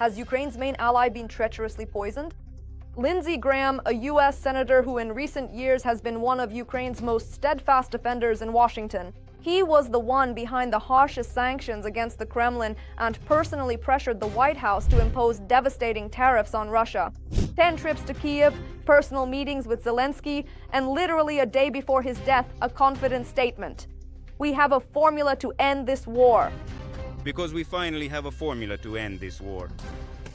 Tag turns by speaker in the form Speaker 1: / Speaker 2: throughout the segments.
Speaker 1: Has Ukraine's main ally been treacherously poisoned? Lindsey Graham, a U.S. senator who in recent years has been one of Ukraine's most steadfast defenders in Washington. He was the one behind the harshest sanctions against the Kremlin and personally pressured the White House to impose devastating tariffs on Russia. 10 trips to Kyiv, personal meetings with Zelenskyy, and literally a day before his death, a confident statement. We have a formula to end this war.
Speaker 2: Because we finally have a formula to end this war.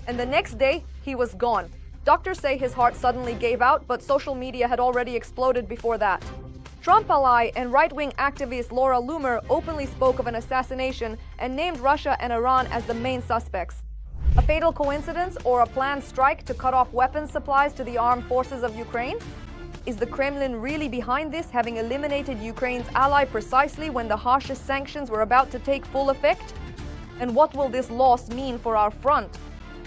Speaker 1: And the next day, he was gone. Doctors say his heart suddenly gave out, but social media had already exploded before that. Trump ally and right-wing activist Laura Loomer openly spoke of an assassination and named Russia and Iran as the main suspects. A fatal coincidence or a planned strike to cut off weapons supplies to the armed forces of Ukraine? Is the Kremlin really behind this, having eliminated Ukraine's ally precisely when the harshest sanctions were about to take full effect? And what will this loss mean for our front?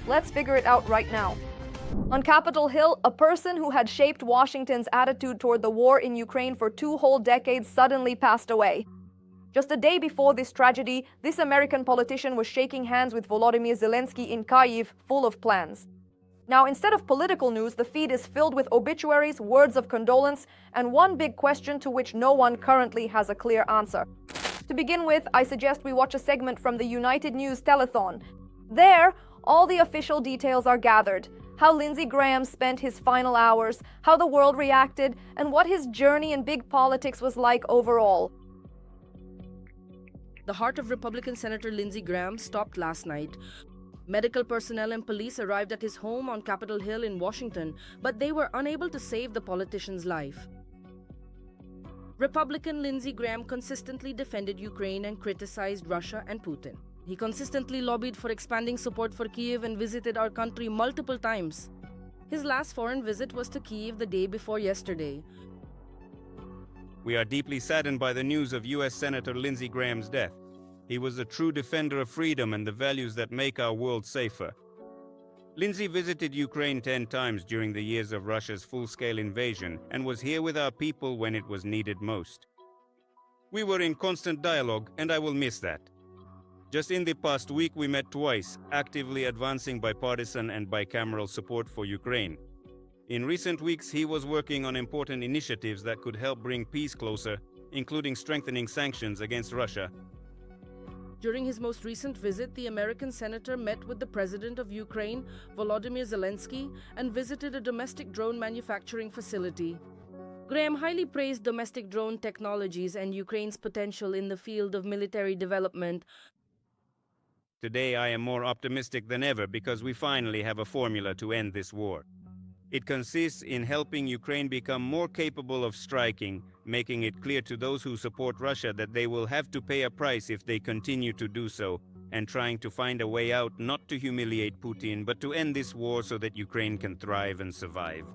Speaker 1: Let's figure it out right now. On Capitol Hill, a person who had shaped Washington's attitude toward the war in Ukraine for 2 whole decades suddenly passed away. Just a day before this tragedy, this American politician was shaking hands with Volodymyr Zelenskyy in Kyiv, full of plans. Now, instead of political news, the feed is filled with obituaries, words of condolence, and one big question to which no one currently has a clear answer. To begin with, I suggest we watch a segment from the United News telethon. There, all the official details are gathered. How Lindsey Graham spent his final hours, how the world reacted, and what his journey in big politics was like overall.
Speaker 3: The heart of Republican Senator Lindsey Graham stopped last night. Medical personnel and police arrived at his home on Capitol Hill in Washington, but they were unable to save the politician's life. Republican Lindsey Graham consistently defended Ukraine and criticized Russia and Putin. He consistently lobbied for expanding support for Kyiv and visited our country multiple times. His last foreign visit was to Kyiv the day before yesterday.
Speaker 2: We are deeply saddened by the news of U.S. Senator Lindsey Graham's death. He was a true defender of freedom and the values that make our world safer. Lindsey visited Ukraine 10 times during the years of Russia's full-scale invasion and was here with our people when it was needed most. We were in constant dialogue, and I will miss that. Just in the past week, we met twice, actively advancing bipartisan and bicameral support for Ukraine. In recent weeks, he was working on important initiatives that could help bring peace closer, including strengthening sanctions against Russia.
Speaker 3: During his most recent visit, the American senator met with the president of Ukraine, Volodymyr Zelenskyy, and visited a domestic drone manufacturing facility. Graham highly praised domestic drone technologies and Ukraine's potential in the field of military development.
Speaker 2: Today, I am more optimistic than ever because we finally have a formula to end this war. It consists in helping Ukraine become more capable of striking, making it clear to those who support Russia that they will have to pay a price if they continue to do so, and trying to find a way out not to humiliate Putin but to end this war so that Ukraine can thrive and survive.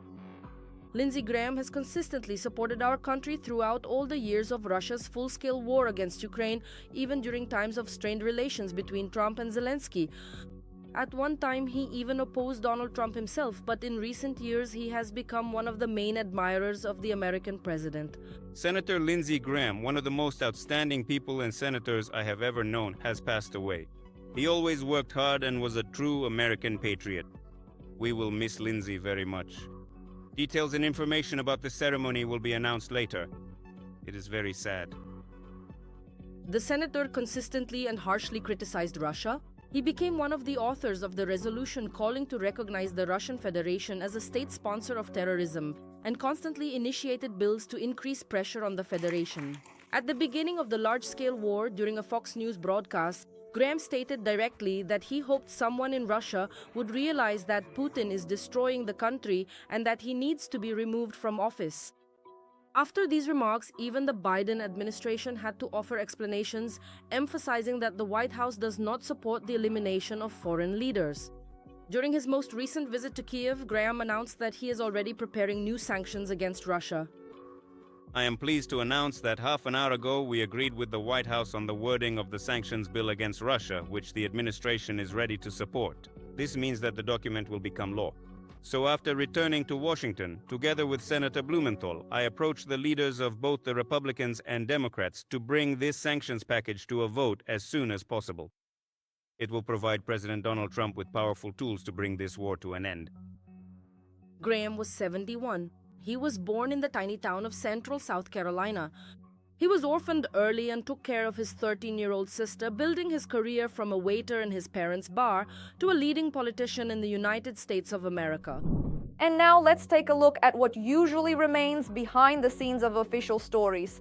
Speaker 3: Lindsey Graham has consistently supported our country throughout all the years of Russia's full-scale war against Ukraine, even during times of strained relations between Trump and Zelenskyy. At one time, he even opposed Donald Trump himself, but in recent years, he has become one of the main admirers of the American president.
Speaker 2: Senator Lindsey Graham, one of the most outstanding people and senators I have ever known, has passed away. He always worked hard and was a true American patriot. We will miss Lindsey very much. Details and information about the ceremony will be announced later. It is very sad.
Speaker 3: The senator consistently and harshly criticized Russia. He became one of the authors of the resolution calling to recognize the Russian Federation as a state sponsor of terrorism and constantly initiated bills to increase pressure on the Federation. At the beginning of the large-scale war, during a Fox News broadcast, Graham stated directly that he hoped someone in Russia would realize that Putin is destroying the country and that he needs to be removed from office. After these remarks, even the Biden administration had to offer explanations, emphasizing that the White House does not support the elimination of foreign leaders. During his most recent visit to Kyiv, Graham announced that he is already preparing new sanctions against Russia.
Speaker 2: I am pleased to announce that half an hour ago we agreed with the White House on the wording of the sanctions bill against Russia, which the administration is ready to support. This means that the document will become law. So after returning to Washington, together with Senator Blumenthal, I approached the leaders of both the Republicans and Democrats to bring this sanctions package to a vote as soon as possible. It will provide President Donald Trump with powerful tools to bring this war to an end.
Speaker 3: Graham was 71. He was born in the tiny town of Central South Carolina. He was orphaned early and took care of his 13-year-old sister, building his career from a waiter in his parents' bar to a leading politician in the United States of America.
Speaker 1: And now let's take a look at what usually remains behind the scenes of official stories.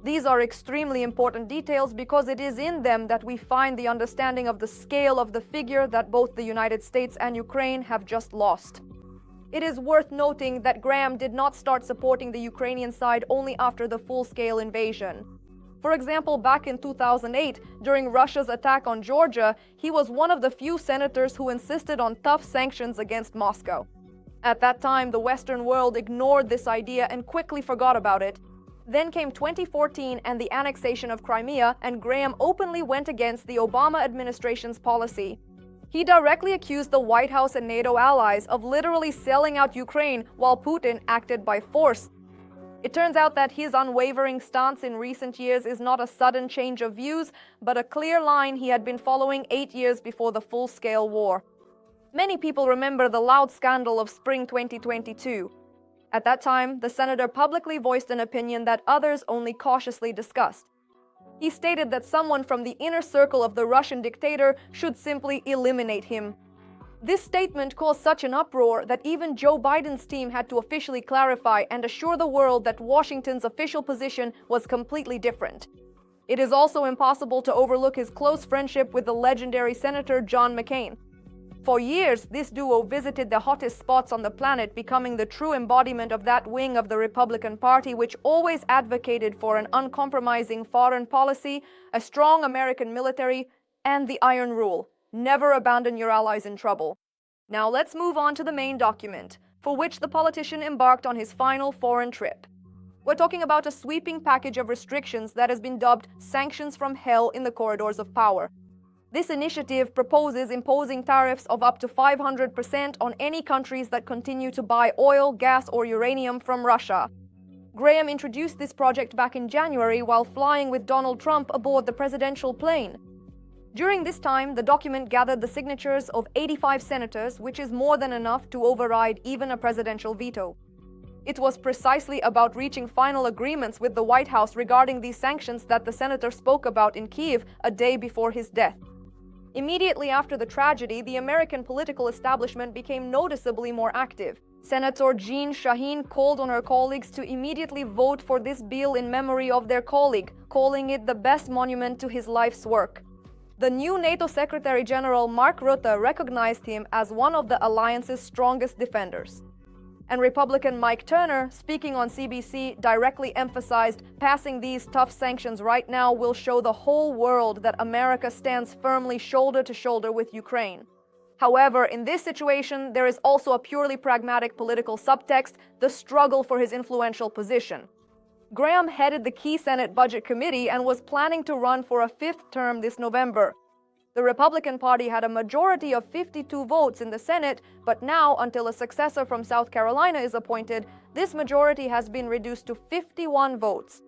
Speaker 1: These are extremely important details because it is in them that we find the understanding of the scale of the figure that both the United States and Ukraine have just lost. It is worth noting that Graham did not start supporting the Ukrainian side only after the full-scale invasion. For example, back in 2008, during Russia's attack on Georgia, he was one of the few senators who insisted on tough sanctions against Moscow. At that time, the Western world ignored this idea and quickly forgot about it. Then came 2014 and the annexation of Crimea, and Graham openly went against the Obama administration's policy. He directly accused the White House and NATO allies of literally selling out Ukraine while Putin acted by force. It turns out that his unwavering stance in recent years is not a sudden change of views, but a clear line he had been following 8 years before the full-scale war. Many people remember the loud scandal of spring 2022. At that time, the senator publicly voiced an opinion that others only cautiously discussed. He stated that someone from the inner circle of the Russian dictator should simply eliminate him. This statement caused such an uproar that even Joe Biden's team had to officially clarify and assure the world that Washington's official position was completely different. It is also impossible to overlook his close friendship with the legendary Senator John McCain. For years, this duo visited the hottest spots on the planet, becoming the true embodiment of that wing of the Republican Party which always advocated for an uncompromising foreign policy, a strong American military, and the iron rule: never abandon your allies in trouble. Now let's move on to the main document, for which the politician embarked on his final foreign trip. We're talking about a sweeping package of restrictions that has been dubbed Sanctions from Hell in the Corridors of Power. This initiative proposes imposing tariffs of up to 500% on any countries that continue to buy oil, gas, or uranium from Russia. Graham introduced this project back in January while flying with Donald Trump aboard the presidential plane. During this time, the document gathered the signatures of 85 senators, which is more than enough to override even a presidential veto. It was precisely about reaching final agreements with the White House regarding these sanctions that the senator spoke about in Kyiv a day before his death. Immediately after the tragedy, the American political establishment became noticeably more active. Senator Jeanne Shaheen called on her colleagues to immediately vote for this bill in memory of their colleague, calling it the best monument to his life's work. The new NATO Secretary General Mark Rutte recognized him as one of the alliance's strongest defenders. And Republican Mike Turner, speaking on CBC, directly emphasized passing these tough sanctions right now will show the whole world that America stands firmly shoulder to shoulder with Ukraine. However, in this situation, there is also a purely pragmatic political subtext: the struggle for his influential position. Graham headed the key Senate Budget Committee and was planning to run for a 5th term this November. The Republican Party had a majority of 52 votes in the Senate, but now, until a successor from South Carolina is appointed, this majority has been reduced to 51 votes.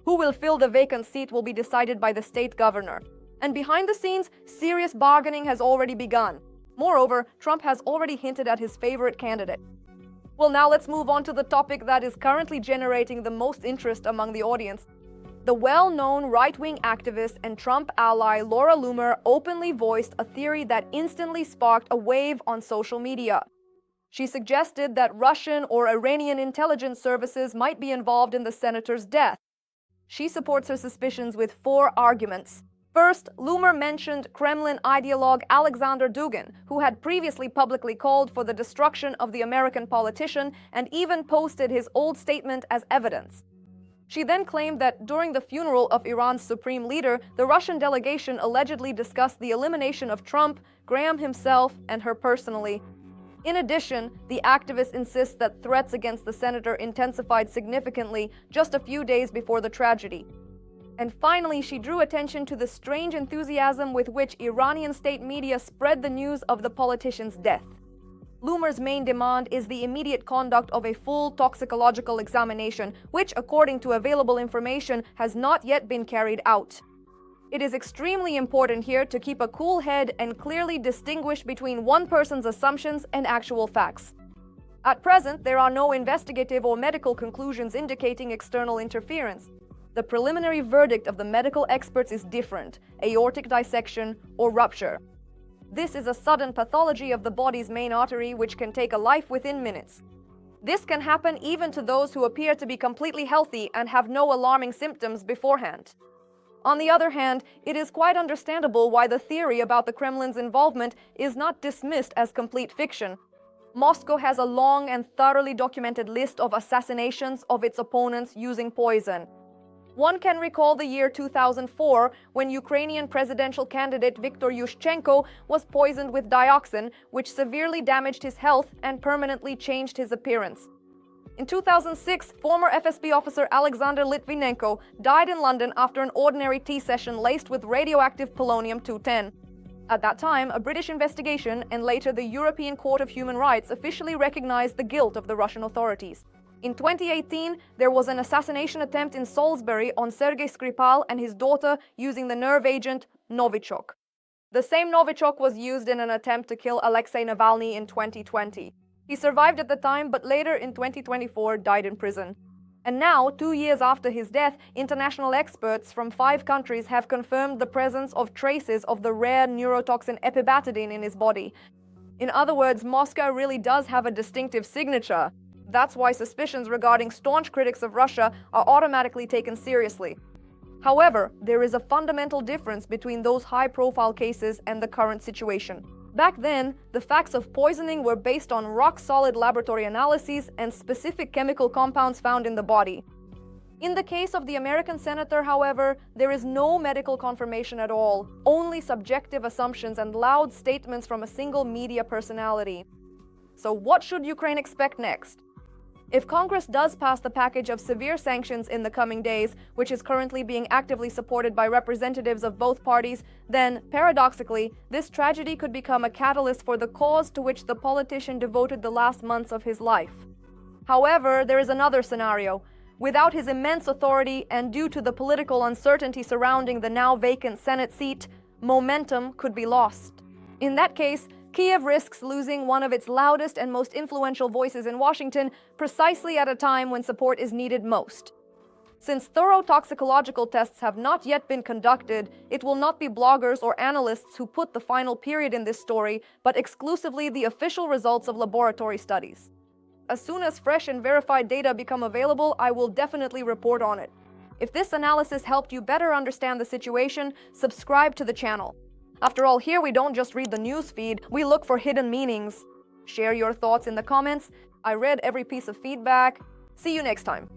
Speaker 1: Who will fill the vacant seat will be decided by the state governor. And behind the scenes, serious bargaining has already begun. Moreover, Trump has already hinted at his favorite candidate. Well, now let's move on to the topic that is currently generating the most interest among the audience. The well-known right-wing activist and Trump ally Laura Loomer openly voiced a theory that instantly sparked a wave on social media. She suggested that Russian or Iranian intelligence services might be involved in the senator's death. She supports her suspicions with 4 arguments. First, Loomer mentioned Kremlin ideologue Alexander Dugin, who had previously publicly called for the destruction of the American politician and even posted his old statement as evidence. She then claimed that during the funeral of Iran's supreme leader, the Russian delegation allegedly discussed the elimination of Trump, Graham himself, and her personally. In addition, the activist insists that threats against the senator intensified significantly just a few days before the tragedy. And finally, she drew attention to the strange enthusiasm with which Iranian state media spread the news of the politician's death. Loomer's main demand is the immediate conduct of a full toxicological examination, which, according to available information, has not yet been carried out. It is extremely important here to keep a cool head and clearly distinguish between one person's assumptions and actual facts. At present, there are no investigative or medical conclusions indicating external interference. The preliminary verdict of the medical experts is different: aortic dissection or rupture. This is a sudden pathology of the body's main artery which can take a life within minutes. This can happen even to those who appear to be completely healthy and have no alarming symptoms beforehand. On the other hand, it is quite understandable why the theory about the Kremlin's involvement is not dismissed as complete fiction. Moscow has a long and thoroughly documented list of assassinations of its opponents using poison. One can recall the year 2004, when Ukrainian presidential candidate Viktor Yushchenko was poisoned with dioxin, which severely damaged his health and permanently changed his appearance. In 2006, former FSB officer Alexander Litvinenko died in London after an ordinary tea session laced with radioactive polonium-210. At that time, a British investigation and later the European Court of Human Rights officially recognized the guilt of the Russian authorities. In 2018, there was an assassination attempt in Salisbury on Sergei Skripal and his daughter using the nerve agent Novichok. The same Novichok was used in an attempt to kill Alexei Navalny in 2020. He survived at the time, but later in 2024 died in prison. And now, 2 years after his death, international experts from 5 countries have confirmed the presence of traces of the rare neurotoxin epibetadine in his body. In other words, Moscow really does have a distinctive signature. That's why suspicions regarding staunch critics of Russia are automatically taken seriously. However, there is a fundamental difference between those high-profile cases and the current situation. Back then, the facts of poisoning were based on rock-solid laboratory analyses and specific chemical compounds found in the body. In the case of the American senator, however, there is no medical confirmation at all, only subjective assumptions and loud statements from a single media personality. So what should Ukraine expect next? If Congress does pass the package of severe sanctions in the coming days, which is currently being actively supported by representatives of both parties, then, paradoxically, this tragedy could become a catalyst for the cause to which the politician devoted the last months of his life. However, there is another scenario. Without his immense authority and due to the political uncertainty surrounding the now vacant Senate seat, momentum could be lost. In that case, Kyiv risks losing one of its loudest and most influential voices in Washington precisely at a time when support is needed most. Since thorough toxicological tests have not yet been conducted, it will not be bloggers or analysts who put the final period in this story, but exclusively the official results of laboratory studies. As soon as fresh and verified data become available, I will definitely report on it. If this analysis helped you better understand the situation, subscribe to the channel. After all, here we don't just read the news feed, we look for hidden meanings. Share your thoughts in the comments. I read every piece of feedback. See you next time.